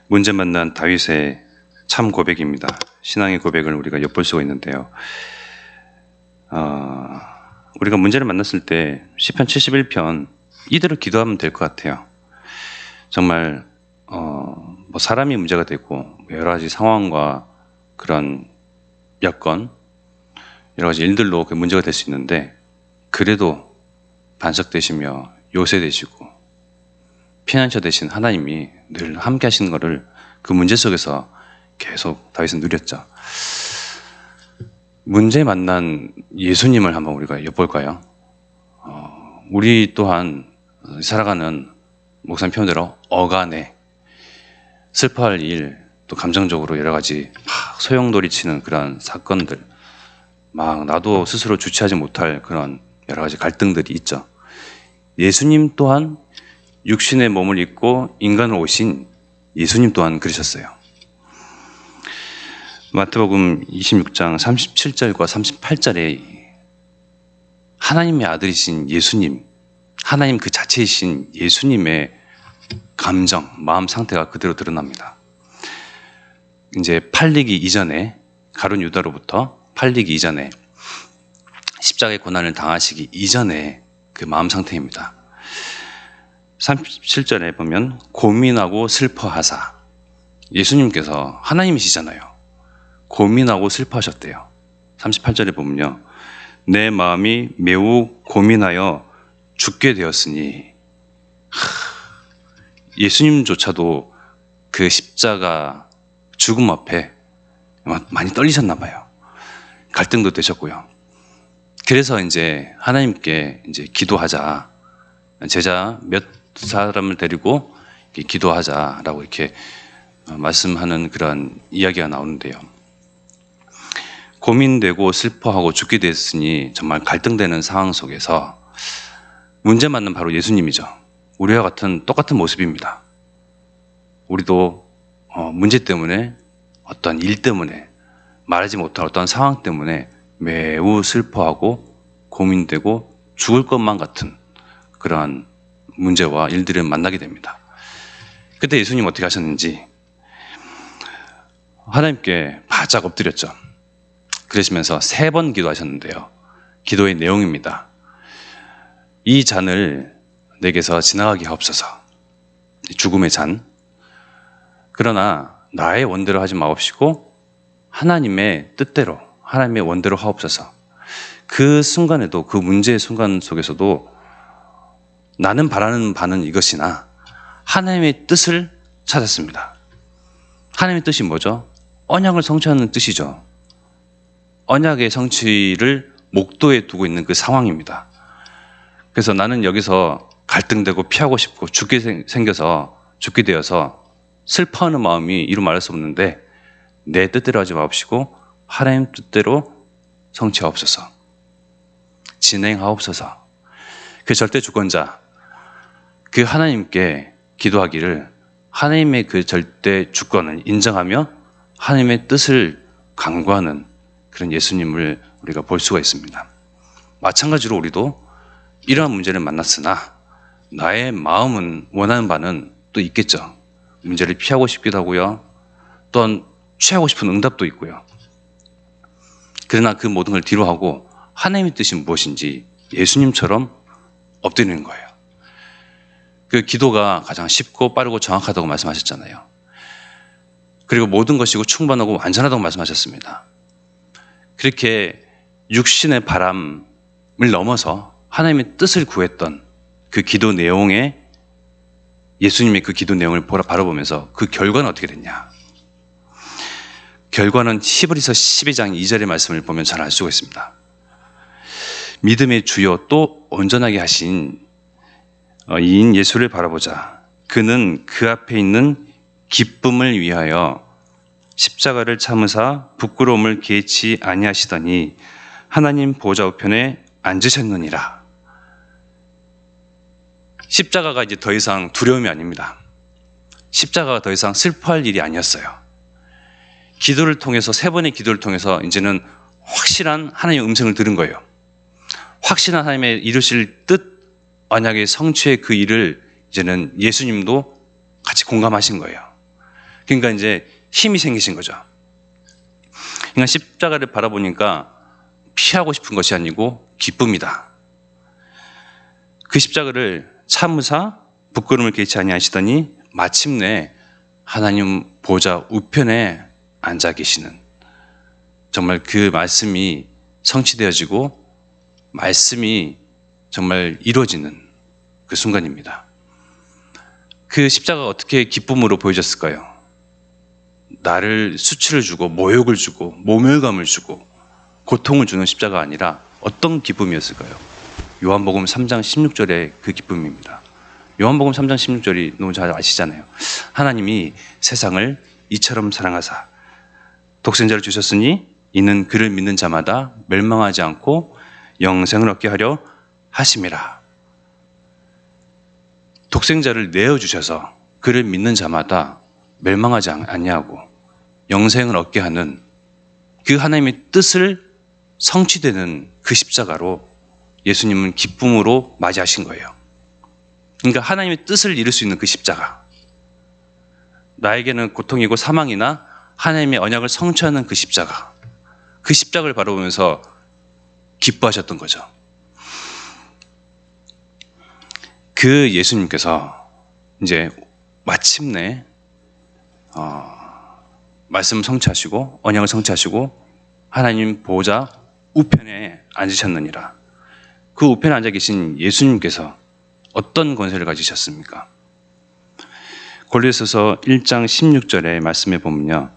문제 만난 다윗의 참 고백입니다. 신앙의 고백을 우리가 엿볼 수가 있는데요. 우리가 문제를 만났을 때 시편 71편 이대로 기도하면 될 것 같아요. 정말 뭐 사람이 문제가 되고 여러 가지 상황과 그런 여건, 여러 가지 일들로 그 문제가 될 수 있는데, 그래도 반석되시며 요새되시고 피난처 되신 하나님이 늘 함께 하시는 것을 그 문제 속에서 계속 다윗은 누렸죠. 문제 만난 예수님을 한번 우리가 엿볼까요? 우리 또한 살아가는 목사님 표현대로 어간에 슬퍼할 일, 또 감정적으로 여러 가지 소용돌이치는 그런 사건들, 막 나도 스스로 주체하지 못할 그런 여러 가지 갈등들이 있죠. 예수님 또한 육신의 몸을 입고 인간으로 오신 예수님 또한 그러셨어요. 마태복음 26장 37절과 38절에 하나님의 아들이신 예수님, 하나님 그 자체이신 예수님의 감정, 마음 상태가 그대로 드러납니다. 이제 팔리기 이전에, 가룟 유다로부터 팔리기 이전에, 십자가의 고난을 당하시기 이전에 그 마음 상태입니다. 37절에 보면 고민하고 슬퍼하사, 예수님께서 하나님이시잖아요. 고민하고 슬퍼하셨대요. 38절에 보면요, 내 마음이 매우 고민하여 죽게 되었으니, 예수님조차도 그 십자가 죽음 앞에 많이 떨리셨나 봐요. 갈등도 되셨고요. 그래서 이제 하나님께 이제 기도하자, 제자 몇 사람을 데리고 기도하자라고 이렇게 말씀하는 그런 이야기가 나오는데요. 고민되고 슬퍼하고 죽게 됐으니 정말 갈등되는 상황 속에서 문제 만난 바로 예수님이죠. 우리와 같은 똑같은 모습입니다. 우리도 문제 때문에, 어떤 일 때문에, 말하지 못할 어떤 상황 때문에 매우 슬퍼하고 고민되고 죽을 것만 같은 그러한 문제와 일들을 만나게 됩니다. 그때 예수님 어떻게 하셨는지 하나님께 바짝 엎드렸죠. 그러시면서 3번 기도하셨는데요. 기도의 내용입니다. 이 잔을 내게서 지나가게 하옵소서. 죽음의 잔. 그러나 나의 원대로 하지 마옵시고 하나님의 뜻대로, 하나님의 원대로 하옵소서. 그 순간에도, 그 문제의 순간 속에서도 나는 바라는 바는 이것이나 하나님의 뜻을 찾았습니다. 하나님의 뜻이 뭐죠? 언약을 성취하는 뜻이죠. 언약의 성취를 목도에 두고 있는 그 상황입니다. 그래서 나는 여기서 갈등되고 피하고 싶고 죽게 생겨서, 죽게 되어서 슬퍼하는 마음이 이루 말할 수 없는데, 내 뜻대로 하지 마옵시고 하나님 뜻대로 성취하옵소서, 진행하옵소서. 그 절대 주권자, 그 하나님께 기도하기를, 하나님의 그 절대 주권을 인정하며 하나님의 뜻을 강구하는 그런 예수님을 우리가 볼 수가 있습니다. 마찬가지로 우리도 이러한 문제를 만났으나 나의 마음은 원하는 바는 또 있겠죠. 문제를 피하고 싶기도 하고요, 또한 취하고 싶은 응답도 있고요. 그러나 그 모든 걸 뒤로 하고 하나님의 뜻이 무엇인지 예수님처럼 엎드리는 거예요. 그 기도가 가장 쉽고 빠르고 정확하다고 말씀하셨잖아요. 그리고 모든 것이고 충분하고 완전하다고 말씀하셨습니다. 그렇게 육신의 바람을 넘어서 하나님의 뜻을 구했던 그 기도 내용에, 예수님의 그 기도 내용을 바라보면서 그 결과는 어떻게 됐냐? 결과는 히브리서 12장 2절의 말씀을 보면 잘 알 수가 있습니다. 믿음의 주요 또 온전하게 하신 이인 예수를 바라보자. 그는 그 앞에 있는 기쁨을 위하여 십자가를 참으사 부끄러움을 개치 아니하시더니 하나님 보좌 우편에 앉으셨느니라. 십자가가 이제 더 이상 두려움이 아닙니다. 십자가가 더 이상 슬퍼할 일이 아니었어요. 기도를 통해서, 3번의 기도를 통해서 이제는 확실한 하나님의 음성을 들은 거예요. 확실한 하나님의 이루실 뜻, 언약의 성취의 그 일을 이제는 예수님도 같이 공감하신 거예요. 그러니까 이제 힘이 생기신 거죠. 그러니까 십자가를 바라보니까 피하고 싶은 것이 아니고 기쁨이다. 그 십자가를 참으사 부끄러움을 개치 아니하시더니 마침내 하나님 보좌 우편에 앉아 계시는, 정말 그 말씀이 성취되어지고 말씀이 정말 이루어지는 그 순간입니다. 그 십자가가 어떻게 기쁨으로 보여졌을까요? 나를 수치를 주고 모욕을 주고 모멸감을 주고 고통을 주는 십자가가 아니라 어떤 기쁨이었을까요? 요한복음 3장 16절의 그 기쁨입니다. 요한복음 3장 16절이 너무 잘 아시잖아요. 하나님이 세상을 이처럼 사랑하사 독생자를 주셨으니 이는 그를 믿는 자마다 멸망하지 않고 영생을 얻게 하려 하심이라. 독생자를 내어주셔서 그를 믿는 자마다 멸망하지 아니하고 영생을 얻게 하는 그 하나님의 뜻을 성취되는 그 십자가로 예수님은 기쁨으로 맞이하신 거예요. 그러니까 하나님의 뜻을 이룰 수 있는 그 십자가, 나에게는 고통이고 사망이나 하나님의 언약을 성취하는 그 십자가, 그 십자가를 바라보면서 기뻐하셨던 거죠. 그 예수님께서 이제 마침내 말씀을 성취하시고 언약을 성취하시고 하나님 보좌 우편에 앉으셨느니라. 그 우편에 앉아 계신 예수님께서 어떤 권세를 가지셨습니까? 골로새서 1장 16절의 말씀에 보면요,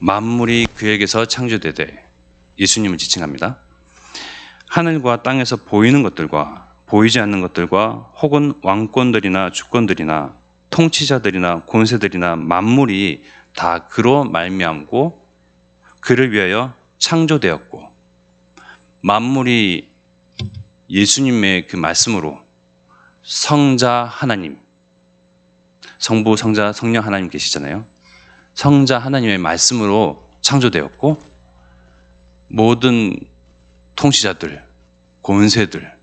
만물이 그에게서 창조되되, 예수님을 지칭합니다. 하늘과 땅에서 보이는 것들과 보이지 않는 것들과 혹은 왕권들이나 주권들이나 통치자들이나 권세들이나 만물이 다 그로 말미암고 그를 위하여 창조되었고, 만물이 예수님의 그 말씀으로 성자 하나님, 성부, 성자, 성령 하나님 계시잖아요. 성자 하나님의 말씀으로 창조되었고, 모든 통치자들, 권세들,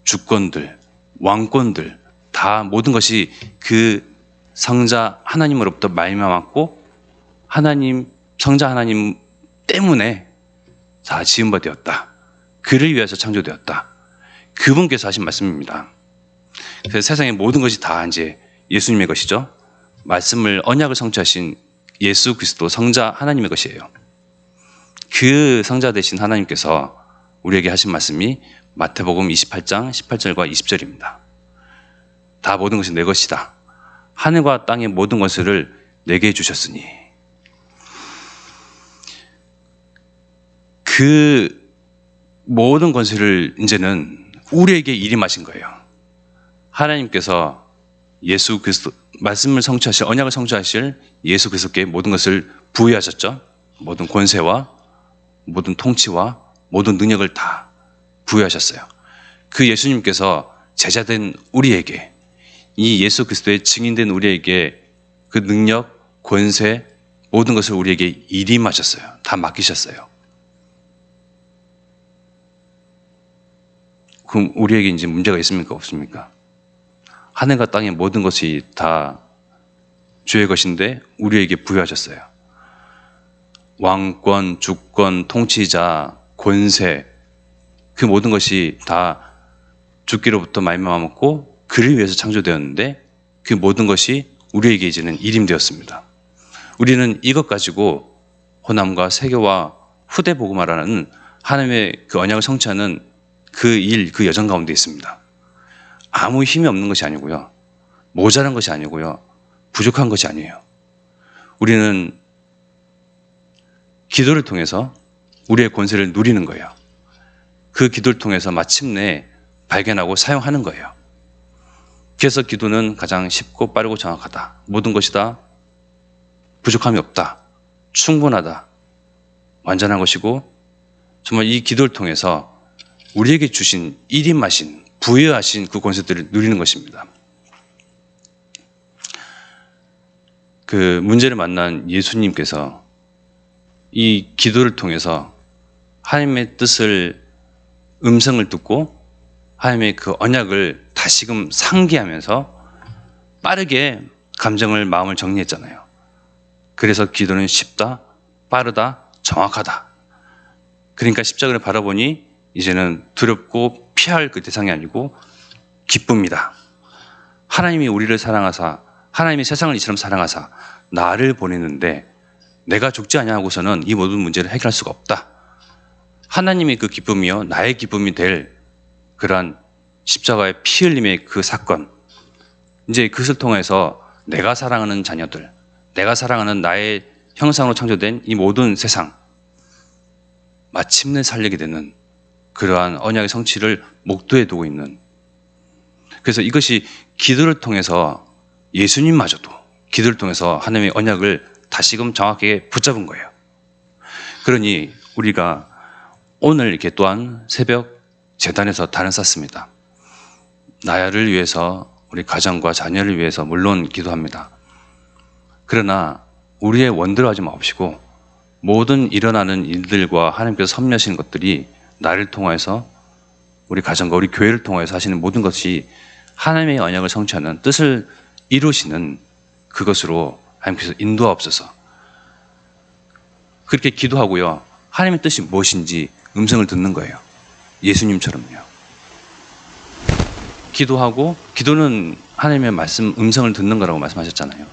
주권들, 왕권들 다 모든 것이 그 성자 하나님으로부터 말미암았고 하나님, 성자 하나님 때문에 다 지은 바 되었다. 그를 위해서 창조되었다. 그분께서 하신 말씀입니다. 그래서 세상의 모든 것이 다 이제 예수님의 것이죠. 말씀을, 언약을 성취하신 예수 그리스도 성자 하나님의 것이에요. 그 성자 되신 하나님께서 우리에게 하신 말씀이 마태복음 28장 18절과 20절입니다. 다 모든 것이 내 것이다. 하늘과 땅의 모든 것을 내게 주셨으니. 그 모든 권세를 이제는 우리에게 일임하신 거예요. 하나님께서 예수 그리스도, 말씀을 성취하실, 언약을 성취하실 예수 그리스도께 모든 것을 부여하셨죠. 모든 권세와 모든 통치와 모든 능력을 다 부여하셨어요. 그 예수님께서 제자된 우리에게, 이 예수 그리스도의 증인된 우리에게 그 능력, 권세, 모든 것을 우리에게 일임하셨어요. 다 맡기셨어요. 그럼 우리에게 이제 문제가 있습니까? 없습니까? 하늘과 땅의 모든 것이 다 주의 것인데 우리에게 부여하셨어요. 왕권, 주권, 통치자, 권세, 그 모든 것이 다 주께로부터 말미암았고 그를 위해서 창조되었는데 그 모든 것이 우리에게 이제는 일임되었습니다. 우리는 이것 가지고 호남과 세계와 후대 복음화라는 하나님의 그 언약을 성취하는 그 일, 그 여정 가운데 있습니다. 아무 힘이 없는 것이 아니고요, 모자란 것이 아니고요, 부족한 것이 아니에요. 우리는 기도를 통해서 우리의 권세를 누리는 거예요. 그 기도를 통해서 마침내 발견하고 사용하는 거예요. 그래서 기도는 가장 쉽고 빠르고 정확하다. 모든 것이 다 부족함이 없다. 충분하다. 완전한 것이고, 정말 이 기도를 통해서 우리에게 주신 일임하신, 부여하신 그 권세들을 누리는 것입니다. 그 문제를 만난 예수님께서 이 기도를 통해서 하나님의 뜻을, 음성을 듣고 하나님의 그 언약을 다시금 상기하면서 빠르게 감정을, 마음을 정리했잖아요. 그래서 기도는 쉽다, 빠르다, 정확하다. 그러니까 십자가를 바라보니 이제는 두렵고 피할 그 대상이 아니고 기쁩니다. 하나님이 우리를 사랑하사, 하나님이 세상을 이처럼 사랑하사 나를 보내는데 내가 죽지 아니하고서는 이 모든 문제를 해결할 수가 없다. 하나님의 그 기쁨이요, 나의 기쁨이 될 그러한 십자가의 피 흘림의 그 사건, 이제 그것을 통해서 내가 사랑하는 자녀들, 내가 사랑하는 나의 형상으로 창조된 이 모든 세상, 마침내 살리게 되는 그러한 언약의 성취를 목도에 두고 있는, 그래서 이것이 기도를 통해서 예수님마저도 기도를 통해서 하나님의 언약을 다시금 정확하게 붙잡은 거예요. 그러니 우리가 오늘 이렇게 또한 새벽 제단에서 단을 쌌습니다. 나를 위해서, 우리 가정과 자녀를 위해서 물론 기도합니다. 그러나 우리의 원대로하지 마시고 모든 일어나는 일들과 하나님께서 섭리하시는 것들이 나를 통해서, 우리 가정과 우리 교회를 통해서 하시는 모든 것이 하나님의 언약을 성취하는 뜻을 이루시는 그것으로 하나님께서 인도하옵소서. 그렇게 기도하고요, 하나님의 뜻이 무엇인지 음성을 듣는 거예요. 예수님처럼요. 기도하고, 기도는 하나님의 말씀, 음성을 듣는 거라고 말씀하셨잖아요.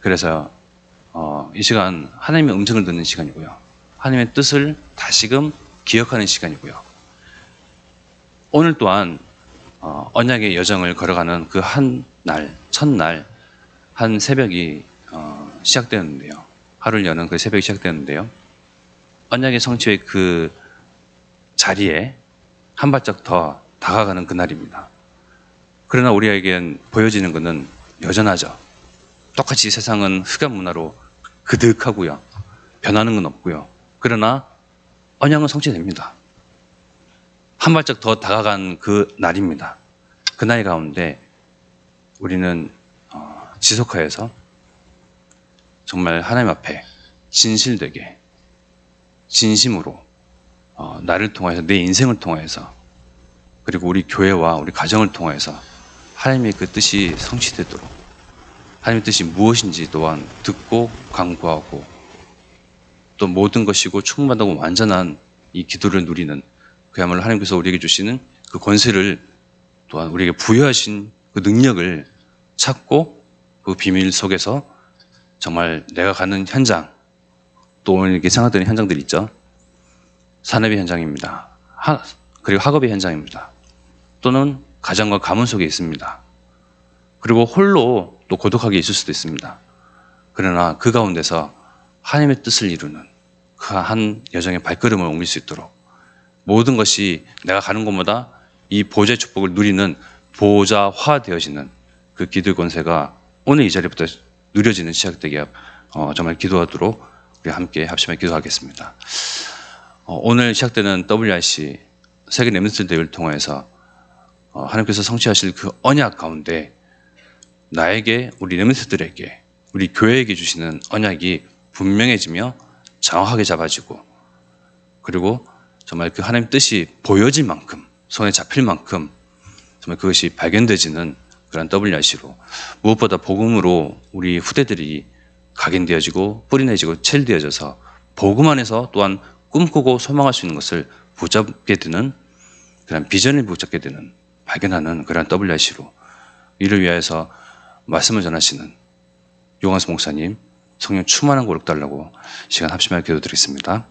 그래서 이 시간 하나님의 음성을 듣는 시간이고요, 하나님의 뜻을 다시금 기억하는 시간이고요, 오늘 또한 언약의 여정을 걸어가는 그 한 날, 첫날 한 새벽이 시작되었는데요, 하루를 여는 그 새벽이 시작되었는데요, 언약의 성취의 그 자리에 한 발짝 더 다가가는 그날입니다. 그러나 우리에겐 보여지는 것은 여전하죠. 똑같이 세상은 흑암 문화로 그득하고요, 변하는 건 없고요, 그러나 언약은 성취됩니다. 한 발짝 더 다가간 그 날입니다. 그 날 가운데 우리는 지속하여서 정말 하나님 앞에 진실되게, 진심으로 나를 통해서, 내 인생을 통해서, 그리고 우리 교회와 우리 가정을 통해서 하나님의 그 뜻이 성취되도록, 하나님의 뜻이 무엇인지 또한 듣고 간구하고, 또 모든 것이고 충만하고 완전한 이 기도를 누리는, 그야말로 하나님께서 우리에게 주시는 그 권세를, 또한 우리에게 부여하신 그 능력을 찾고 그 비밀 속에서 정말 내가 가는 현장, 또 오늘 이렇게 생각되는 현장들 있죠. 산업의 현장입니다. 그리고 학업의 현장입니다. 또는 가정과 가문 속에 있습니다. 그리고 홀로 또 고독하게 있을 수도 있습니다. 그러나 그 가운데서 하나님의 뜻을 이루는 그 한 여정의 발걸음을 옮길 수 있도록, 모든 것이 내가 가는 곳마다 이 보좌의 축복을 누리는 보좌화되어지는 그 기도의 권세가 오늘 이 자리부터 누려지는 시작되게 정말 기도하도록 우리 함께 합심해 기도하겠습니다. 오늘 시작되는 WRC 세계 렘넌트 대회를 통해서 하나님께서 성취하실 그 언약 가운데 나에게, 우리 렘넌트들에게, 우리 교회에게 주시는 언약이 분명해지며 정확하게 잡아지고, 그리고 정말 그 하나님 뜻이 보여질 만큼, 손에 잡힐 만큼 정말 그것이 발견되지는 그런 WRC로, 무엇보다 복음으로 우리 후대들이 각인되어지고 뿌리내지고 첼되어져서 복음 안에서 또한 꿈꾸고 소망할 수 있는 것을 붙잡게 되는, 그런 비전을 붙잡게 되는, 발견하는 그런 WRC로, 이를 위해서 말씀을 전하시는 요한수 목사님 성령 충만한 고력 달라고 시간 합심하여 기도드리겠습니다.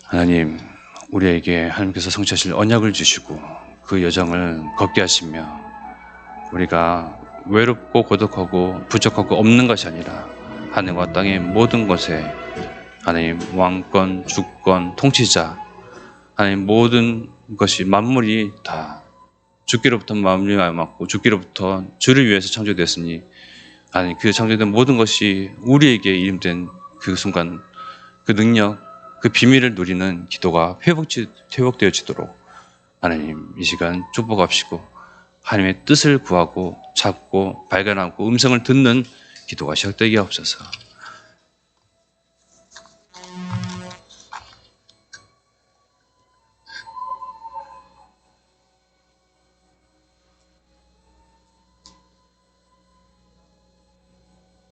하나님, 우리에게 하나님께서 성취하실 언약을 주시고 그 여정을 걷게 하시며, 우리가 외롭고 고독하고 부족하고 없는 것이 아니라 하늘과 땅의 모든 것에 하나님 왕권, 주권, 통치자, 하나님 모든 것이 만물이 다 주께로부터 만물이 맞고 주께로부터 주를 위해서 창조되었으니, 하나님 그 창조된 모든 것이 우리에게 이름된 그 순간 그 능력, 그 비밀을 누리는 기도가 회복되어지도록 하나님 이 시간 축복하시고 하나님의 뜻을 구하고 찾고 발견하고 음성을 듣는 기도가 시작되게 하옵소서.